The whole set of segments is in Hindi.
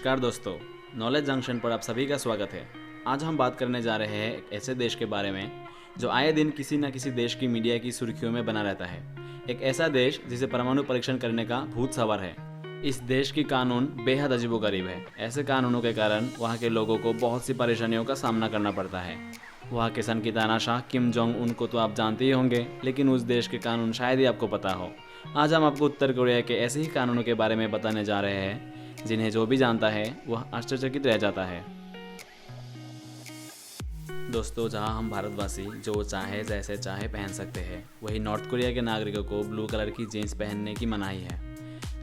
नमस्कार दोस्तों, नॉलेज जंक्शन पर आप सभी का स्वागत है। आज हम बात करने जा रहे हैं एक ऐसे देश के बारे में जो आए दिन किसी न किसी देश की मीडिया की सुर्खियों में बना रहता है। एक ऐसा देश जिसे परमाणु परीक्षण करने का भूत सवार है। इस देश की कानून बेहद अजीबोगरीब है। ऐसे कानूनों के कारण वहाँ के लोगों को बहुत सी परेशानियों का सामना करना पड़ता है। वहाँ के सन की तानाशाह किम जोंग उन को तो आप जानते ही होंगे, लेकिन उस देश के कानून शायद ही आपको पता हो। आज हम आपको उत्तर कोरिया के ऐसे ही कानूनों के बारे में बताने जा रहे हैं जिन्हें जो भी जानता है वह आश्चर्यचकित रह जाता है। दोस्तों, जहां हम भारतवासी जो चाहे जैसे चाहे पहन सकते हैं, वही नॉर्थ कोरिया के नागरिकों को ब्लू कलर की जीन्स पहनने की मनाही है,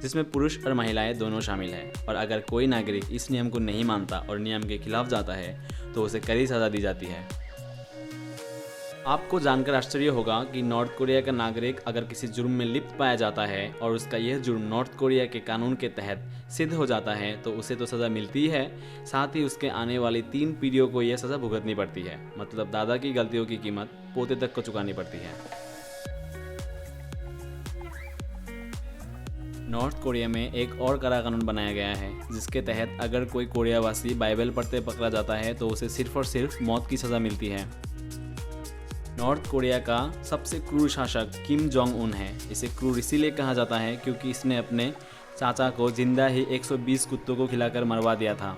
जिसमें पुरुष और महिलाएं दोनों शामिल हैं। और अगर कोई नागरिक इस नियम को नहीं मानता और नियम के खिलाफ जाता है तो उसे कड़ी सजा दी जाती है। आपको जानकर आश्चर्य होगा कि नॉर्थ कोरिया का नागरिक अगर किसी जुर्म में लिप्त पाया जाता है और उसका यह जुर्म नॉर्थ कोरिया के कानून के तहत सिद्ध हो जाता है तो उसे तो सज़ा मिलती है, साथ ही उसके आने वाली 3 पीढ़ियों को यह सज़ा भुगतनी पड़ती है। मतलब दादा की गलतियों की कीमत पोते तक को चुकानी पड़ती है। नॉर्थ कोरिया में एक और कड़ा कानून बनाया गया है, जिसके तहत अगर कोई कोरियावासी बाइबल पढ़ते पकड़ा जाता है तो उसे सिर्फ और सिर्फ मौत की सज़ा मिलती है। नॉर्थ कोरिया का सबसे क्रूर शासक किम जोंग उन है। इसे क्रूर इसीलिए कहा जाता है क्योंकि इसने अपने चाचा को जिंदा ही 120 कुत्तों को खिलाकर मरवा दिया था।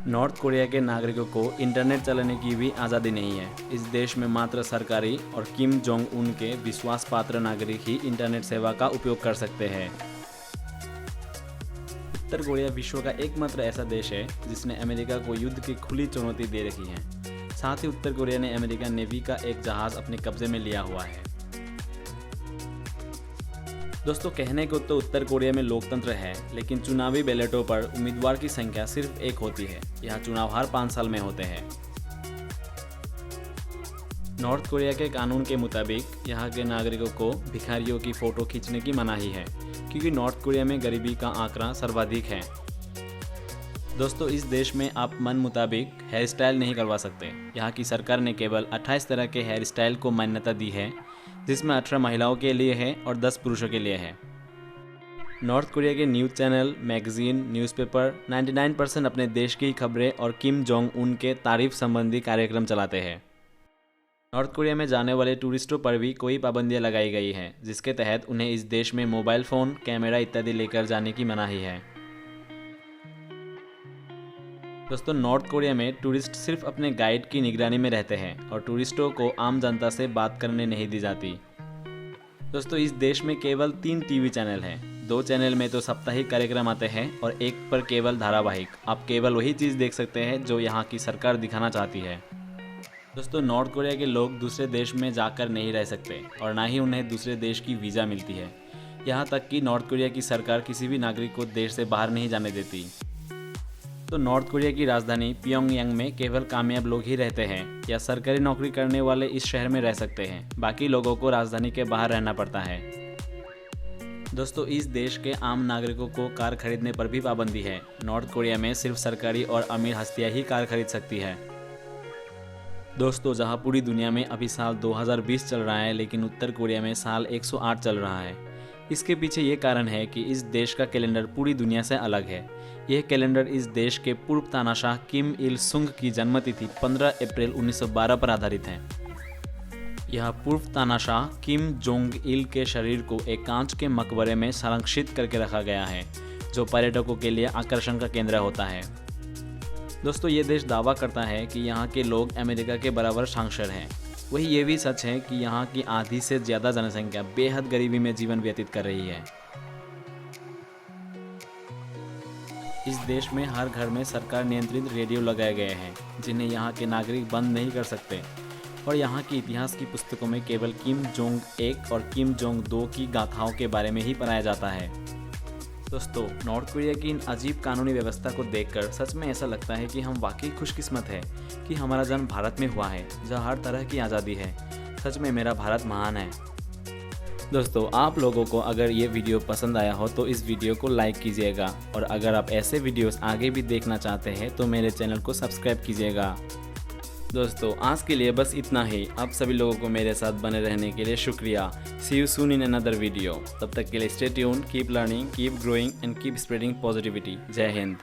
नॉर्थ कोरिया के नागरिकों को इंटरनेट चलाने की भी आज़ादी नहीं है। इस देश में मात्र सरकारी और किम जोंग उन के विश्वास पात्र नागरिक ही इंटरनेट सेवा का उपयोग कर सकते हैं। उत्तर कोरिया विश्व का एकमात्र ऐसा देश है जिसने अमेरिका को युद्ध की खुली चुनौती दे रखी है। साथ ही उत्तर कोरिया ने अमेरिकन नेवी का एक जहाज अपने कब्जे में लिया हुआ है। दोस्तों, कहने को तो उत्तर कोरिया में लोकतंत्र है, लेकिन चुनावी बैलेटों पर उम्मीदवार की संख्या सिर्फ 1 होती है। यहाँ चुनाव हर 5 साल में होते हैं। नॉर्थ कोरिया के कानून के मुताबिक यहाँ के नागरिकों को भिखारियों की फोटो खींचने की मनाही है, क्योंकि नॉर्थ कोरिया में गरीबी का आंकड़ा सर्वाधिक है। दोस्तों, इस देश में आप मन मुताबिक हेयर स्टाइल नहीं करवा सकते। यहाँ की सरकार ने केवल 28 तरह के हेयर स्टाइल को मान्यता दी है, जिसमें 18 महिलाओं के लिए है और 10 पुरुषों के लिए है। नॉर्थ कोरिया के न्यूज़ चैनल, मैगजीन, न्यूज़पेपर 99% अपने देश की खबरें और किम जोंग उन के तारीफ संबंधी कार्यक्रम चलाते हैं। नॉर्थ कोरिया में जाने वाले टूरिस्टों पर भी कोई पाबंदियां लगाई गई हैं, जिसके तहत उन्हें इस देश में मोबाइल फ़ोन, कैमरा इत्यादि लेकर जाने की मनाही है। दोस्तों, नॉर्थ कोरिया में टूरिस्ट सिर्फ अपने गाइड की निगरानी में रहते हैं और टूरिस्टों को आम जनता से बात करने नहीं दी जाती। दोस्तों, इस देश में केवल 3 टीवी चैनल हैं। 2 चैनल में तो साप्ताहिक कार्यक्रम आते हैं और एक पर केवल धारावाहिक। आप केवल वही चीज़ देख सकते हैं जो यहाँ की सरकार दिखाना चाहती है। दोस्तों, नॉर्थ कोरिया के लोग दूसरे देश में जाकर नहीं रह सकते और ना ही उन्हें दूसरे देश की वीज़ा मिलती है। यहाँ तक कि नॉर्थ कोरिया की सरकार किसी भी नागरिक को देश से बाहर नहीं जाने देती। तो नॉर्थ कोरिया की राजधानी प्योंगयांग में केवल कामयाब लोग ही रहते हैं या सरकारी नौकरी करने वाले इस शहर में रह सकते हैं। बाकी लोगों को राजधानी के बाहर रहना पड़ता है। दोस्तों, इस देश के आम नागरिकों को कार खरीदने पर भी पाबंदी है। नॉर्थ कोरिया में सिर्फ सरकारी और अमीर हस्तियां ही कार खरीद सकती है। दोस्तों, जहां पूरी दुनिया में अभी साल 2020 चल रहा है, लेकिन उत्तर कोरिया में साल 108 चल रहा है। इसके पीछे ये कारण है कि इस देश का कैलेंडर पूरी दुनिया से अलग है। यह कैलेंडर इस देश के पूर्व तानाशाह किम इल सुंग की जन्मतिथि 15 अप्रैल 1912 पर आधारित है। यह पूर्व तानाशाह किम जोंग इल के शरीर को एक कांच के मकबरे में संरक्षित करके रखा गया है, जो पर्यटकों के लिए आकर्षण का केंद्र होता है। दोस्तों, ये देश दावा करता है कि यहाँ के लोग अमेरिका के बराबर साक्षर हैं। वही ये भी सच है कि यहाँ की आधी से ज़्यादा जनसंख्या बेहद गरीबी में जीवन व्यतीत कर रही है। इस देश में हर घर में सरकार नियंत्रित रेडियो लगाए गए हैं, जिन्हें यहाँ के नागरिक बंद नहीं कर सकते। और यहाँ की इतिहास की पुस्तकों में केवल किम जोंग 1 और किम जोंग 2 की गाथाओं के बारे में ही पढ़ाया जाता है। दोस्तों, नॉर्थ कोरिया की इन अजीब कानूनी व्यवस्था को देखकर सच में ऐसा लगता है कि हम वाकई खुशकिस्मत हैं कि हमारा जन्म भारत में हुआ है, जहाँ हर तरह की आज़ादी है। सच में मेरा भारत महान है। दोस्तों, आप लोगों को अगर ये वीडियो पसंद आया हो तो इस वीडियो को लाइक कीजिएगा, और अगर आप ऐसे वीडियोस आगे भी देखना चाहते हैं तो मेरे चैनल को सब्सक्राइब कीजिएगा। दोस्तों, आज के लिए बस इतना ही। आप सभी लोगों को मेरे साथ बने रहने के लिए शुक्रिया। See you soon in another video. तब तक के लिए stay tuned, keep learning, keep growing and keep spreading positivity. जय हिंद।